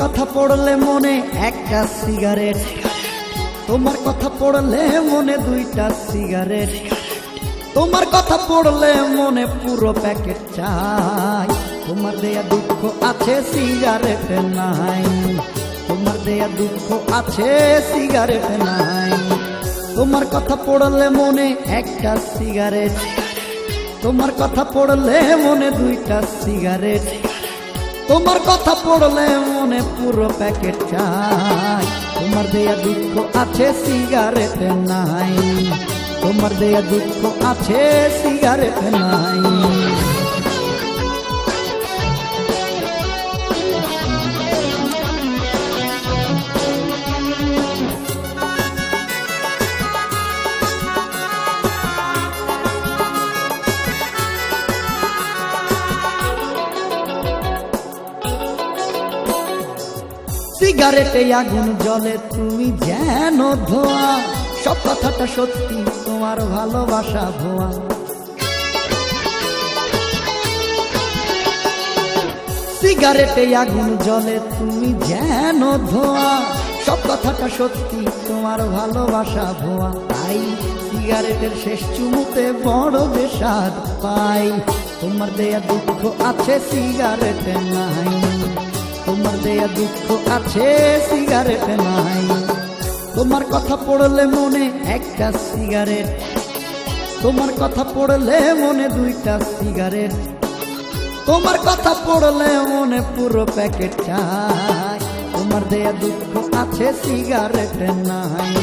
কথা পড়লে মনে একটা সিগারেট, তোমার কথা পড়লে মনে দুইটা সিগারেট, তোমার কথা পড়লে মনে পুরো প্যাকেট চাই। তোমার দেয়া দুঃখ আছে সিগারেট নাই, তোমার দেয়া দুঃখ আছে সিগারেট নাই। তোমার কথা পড়লে মনে একটা সিগারেট, তোমার কথা পড়লে মনে দুইটা সিগারেট, তোমার কথা পড়লে মনে পুরো প্যাকেট চাই। তোমার দেয়া দুঃখ আছে সিগারেট নাই, তোমার দেয়া দুঃখ আছে সিগারেট নাই। সিগারেটে আগুন জ্বলে তুমি যেন ধোয়া, সব কথাটা সত্যি তোমার ভালোবাসা ভুয়া। সিগারেটে আগুন জ্বলে তুমি যেন ধোয়া, সব কথাটা সত্যি তোমার ভালোবাসা ভুয়া। তাই সিগারেটের শেষ চুমুতে বড় বেস্বাদ পাই। তোমার দেয়া দুঃখ আছে সিগারেট নাই, তোমার দেয়া দুঃখ আছে সিগারেট নাই। তোমার কথা পড়লে মনে একটা সিগারেট, তোমার কথা পড়লে মনে দুইটা সিগারেট, তোমার কথা পড়লে মনে পুরো প্যাকেট চাই। তোমার দেয়া দুঃখ আছে সিগারেট নাই,